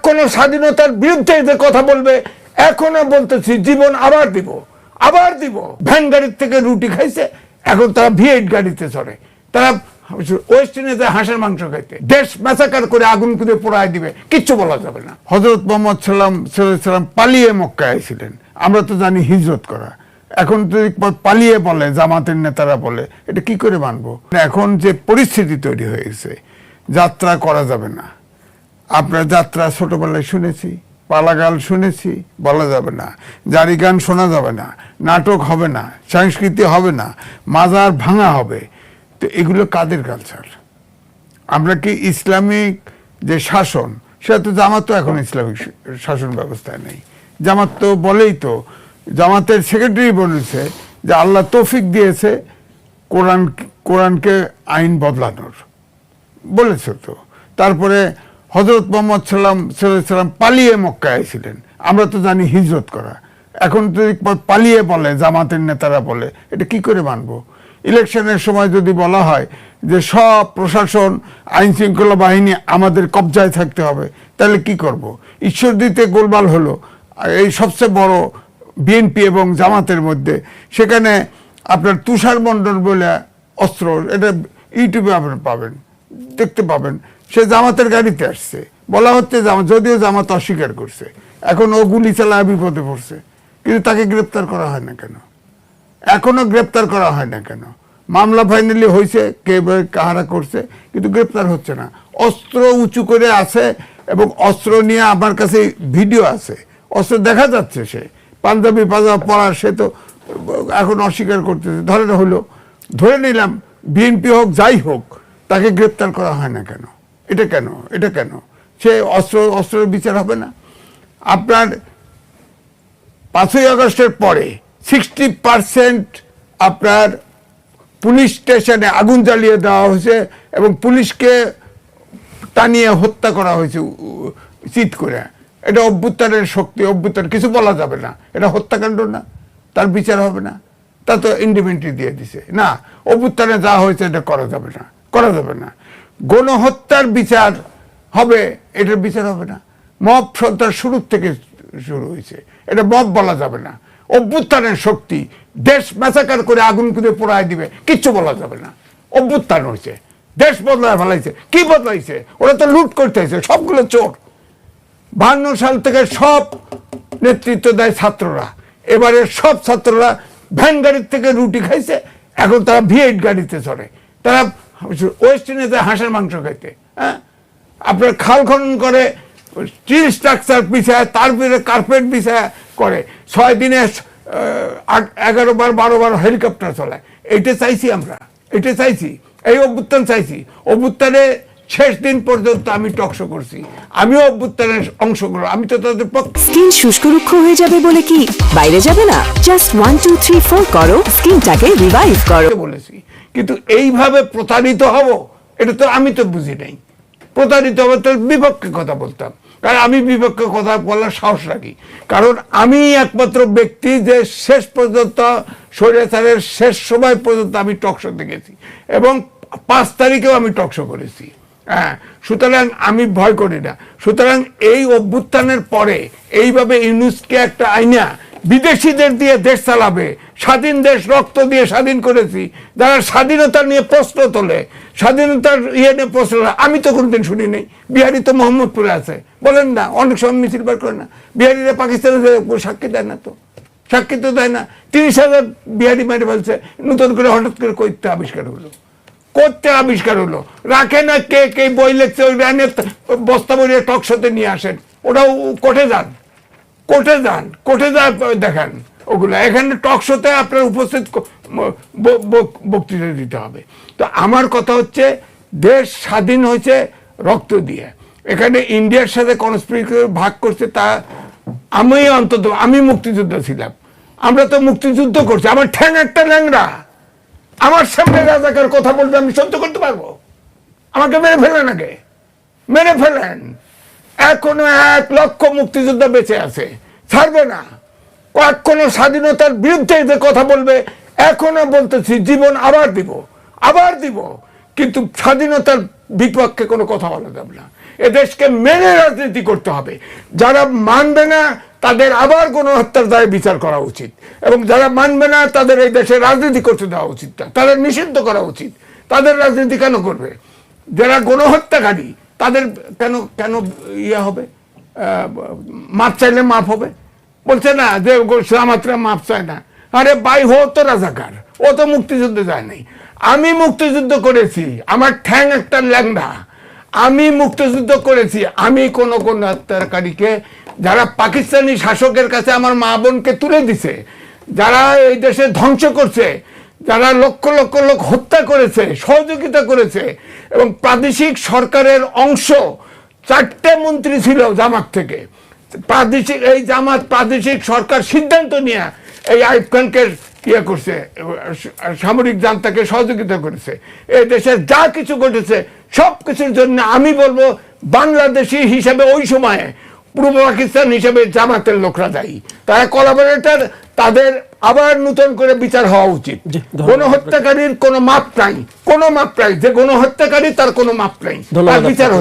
কোনো স্বাধীনতার বিরুদ্ধে যে কথা বলবে এখনো বলতেছি জীবন আবার দিব, আবার দিব। ভ্যান গাড়ির থেকে রুটি খাইছে, এখন তারা V8 গাড়িতে চড়ে, তারা ওয়েস্ট ইন্ডিজে হাঁসের মাংস খাইতে, দেশ ম্যাসাকার করে আগুন খুঁজে পোড়ায় দিবে, কিচ্ছু বলা যাবে না। হযরত মুহাম্মদ সাল্লাম পালিয়ে মক্কায় ছিলেন, আমরা তো জানি হিজরত করা। এখন যদি পালিয়ে বলে জামাতের নেতারা বলে, এটা কি করে মানবো? এখন যে পরিস্থিতি তৈরি হয়েছে, যাত্রা করা যাবে না। আপনার যাত্রা ছোটবেলায় শুনেছি, পালাগাল শুনেছি, বলা যাবে না। জারি গান শোনা যাবে না, নাটক হবে না, সংস্কৃতি হবে না, মাজার ভাঙা হবে। তো এগুলো কাদের কালচার? আমরা কি ইসলামিক যে শাসন, সেটা তো জামাত তো এখন ইসলামিক শাসন ব্যবস্থায় নেই। জামাত তো বলেই তো, জামাতের সেক্রেটারি বলেছে যে আল্লাহ তৌফিক দিয়েছে কোরআনকে আইন বদলানোর, বলেছে তো। তারপরে হযরত মুহাম্মদ সাল্লাম পালিয়ে মক্কায় ছিলেন, আমরা তো জানি হিজরত করা। এখন যদি পালিয়ে বলে জামাতের নেতারা বলে, এটা কি করে মানবো? ইলেকশনের সময় যদি বলা হয় যে সব প্রশাসন, আইন শৃঙ্খলা বাহিনী আমাদের কবজায় থাকতে হবে, তাহলে কি করব? ঈশ্বরদীতে গোলমাল হলো, এই সবচেয়ে বড় বিএনপি এবং জামাতের মধ্যে, সেখানে আপনার তুষার মণ্ডল বলে অস্ত্র, এটা ইউটিউবে আপনার পাবেন, দেখতে পাবেন, সে জামাতের গাড়িতে আসছে, বলা হচ্ছে জামাত, যদিও জামাত অস্বীকার করছে। এখন ও গুলি চালায় বিপদে পড়ছে, কিন্তু তাকে গ্রেপ্তার করা হয় না কেন? এখনো গ্রেপ্তার করা হয় না কেন? মামলা ফাইনালি হয়েছে, কে কাহারা করছে, কিন্তু গ্রেপ্তার হচ্ছে না। অস্ত্র উঁচু করে আছে, এবং অস্ত্র নিয়ে আমার কাছে ভিডিও আছে, অস্ত্র দেখা যাচ্ছে, সে পাঞ্জাবি পরা, সে তো এখন অস্বীকার করতেছে। ধরে নিলাম বিএনপি হোক, যাই হোক, তাকে গ্রেপ্তার করা হয় না কেন? এটা কেন? এটা কেন? সে অস্ত্রের বিচার হবে না? আপনার 5ই আগস্টের পরে 60% আপনার পুলিশ স্টেশনে আগুন জ্বালিয়ে দেওয়া হয়েছে, এবং পুলিশকে টানিয়ে হত্যা করা হয়েছে চিৎ করে। এটা অভ্যুত্থানের শক্তি, অভ্যুত্থান, কিছু বলা যাবে না। এটা হত্যাকাণ্ড না? তার বিচার হবে না? তা তো ইন্ডিপেন্ডেন্টলি দিয়ে দিছে না, অভ্যুত্থানে যা হয়েছে এটা করা যাবে না, করা যাবে না। গণহত্যার বিচার হবে, এটার বিচার হবে না। মব সন্ত্রাস শুরুর থেকে শুরু হয়েছে, এটা মব বলা যাবে না। অভ্যুত্থানের শক্তি, দেশ ম্যাসাকার করে আগুন খুঁজে পোড়ায় দিবে, কিচ্ছু বলা যাবে না। অভ্যুত্থান হয়েছে, দেশ বদলায় ফেলাইছে। কি বদলাইছে? ওরা তো লুট করতে হয়েছে, সবগুলো চোর। 52 সাল থেকে সব নেতৃত্ব দেয় ছাত্ররা, এবারে সব ছাত্ররা ভ্যান গাড়ির থেকে রুটি খাইছে, এখন তারা V8 গাড়িতে চড়ে, তারা ওয়েস্ট ইন্ডিজে হাঁসের মাংস খাইতে। হ্যাঁ, আপনার খাল খনন করে, স্টিল স্ট্রাকচার বিছায়, তার ভিতরে কার্পেট বিছায় করে, 6 দিনে 11 বার 12 বার হেলিকপ্টার চলায়। এইটা চাইছি আমরা, এটা চাইছি, এই অভ্যুত্থান চাইছি। অভ্যুত্থানে শেষ দিন পর্যন্ত আমি টকশো করছি, আমিও অভ্যুত্থানের অংশগ্রহণ, আমি তো তাদের পক্ষে। স্কিন শুষ্ক রুক্ষ হয়ে যাবে বলে কি বাইরে যাবে না? জাস্ট 1 2 3 4 করো, স্কিনটাকে রিভাইভ করো বলেছি। কিন্তু এইভাবে প্রতারিত হব, এটা তো আমি তো বুঝি নাই। প্রতারিত হবে তো বিপক্ষে কথা বলতাম, কারণ আমি বিপক্ষে কথা বলার সাহস রাখি। কারণ আমি একমাত্র ব্যক্তি যে শেষ পর্যন্ত, স্বৈরাচারের শেষ সময় পর্যন্ত আমি টকশোতে গেছি, এবং 5 তারিখেও আমি টকশো করেছি। হ্যাঁ, সুতরাং আমি ভয় করি না। সুতরাং এই অভ্যুত্থানের পরে এইভাবে ইউনুসকে একটা আইনা বিদেশিদের দিয়ে দেশ চালাবে, স্বাধীন দেশ রক্ত দিয়ে স্বাধীন করেছি, যারা স্বাধীনতা নিয়ে প্রশ্ন তোলে, স্বাধীনতার নিয়ে প্রশ্ন, আমি তো কোনদিন শুনি নেই। বিহারি তো মোহাম্মদপুরে আছে, বলেন না, অনেক সময় মিছিল বার করে না। বিহারিরা পাকিস্তানে সাক্ষী দেয় না, তো সাক্ষী তো দেয় না। 30,000 বিহারি মেরে ফেলছে, নতুন করে হঠাৎ করে করতে আবিষ্কার হলো, করতে আবিষ্কার হলো। রাখে না কে কে বই লিখছে, ওই বস্তা বইয়ে টকশোতে নিয়ে আসেন, ওটাও কোর্টে যান, কোর্টে যান, কোর্টে যা দেখান ওগুলো। এখানে টকশোতে আপনার উপস্থিত বক্তৃতা দিতে হবে। তো আমার কথা হচ্ছে, দেশ স্বাধীন হয়েছে রক্ত দিয়ে। এখানে ইন্ডিয়ার সাথে কনস্পিরেসি ভাগ করছে, তা আমি অন্তত, আমি মুক্তিযোদ্ধা ছিলাম, আমরা তো মুক্তিযুদ্ধ করছি। আমার ঠ্যাং একটা ল্যাংড়া, আমার সামনে রাজাকার কথা বলবে আমি সহ্য করতে পারবো? আমাকে মেরে ফেলেন, আগে মেরে ফেলেন। এখনো 1 লক্ষ মুক্তিযোদ্ধা বেঁচে আছে, ছাড়বে না। কোনো স্বাধীনতার বিরুদ্ধে যে কথা বলবে এখনো বলতেছি জীবন আবার দিব, আবার দিব, কিন্তু স্বাধীনতার বিপক্ষে কোনো কথা বলা যাবে না। এদেশকে মেনে রাজনীতি করতে হবে। যারা মানবে না তাদের আবার গণহত্যার দায়ে বিচার করা উচিত, এবং যারা মানবে না তাদের এই দেশে রাজনীতি করতে দেওয়া উচিত না, তাদের নিষিদ্ধ করা উচিত। তাদের রাজনীতি কেন করবে? যারা গণহত্যাকারী তাদের কেন কেন ইয়ে হবে, মাপ চাইলে মাপ হবে? বলছে না যে জামাতরা মাপ চায় না। আরে ভাই, হো তো রাজাকার, ও তো মুক্তিযুদ্ধে যায় নাই। আমি মুক্তিযুদ্ধ করেছি, আমার ঠ্যাং একটা ল্যাংড়া, আমি মুক্তিযুদ্ধ করেছি। আমি কোন হত্যাকারীকে, যারা পাকিস্তানি শাসকের কাছে আমার মা বোনকে তুলে দিছে, যারা এই দেশে ধ্বংস করছে, যারা লক্ষ লক্ষ লোক হত্যা করেছে, সহযোগিতা করেছে, এবং প্রাদেশিক সরকারের অংশ 4টে মন্ত্রী ছিল জামাত থেকে। প্রাদেশিক এই জামাত প্রাদেশিক সরকার সিদ্ধান্ত নিয়ে এই আইয়ুব খানকে ইয়ে করছে, সামরিক জান্তাকে সহযোগিতা করেছে। এই দেশের যা কিছু ঘটেছে সব কিছুর জন্য আমি বলবো বাংলাদেশি হিসেবে ওই সময়ে পূর্ব পাকিস্তান হিসেবে জামাতের লোকরা দায়ী। তারা কোলাবোরেটর, তাদের আবার নতুন করে বিচার হওয়া উচিত। গণহত্যাকারীর কোনো মাপ নাই, কোনো মাপ নাই। যে গণহত্যাকারী তার কোনো মাপ নাই, তার বিচার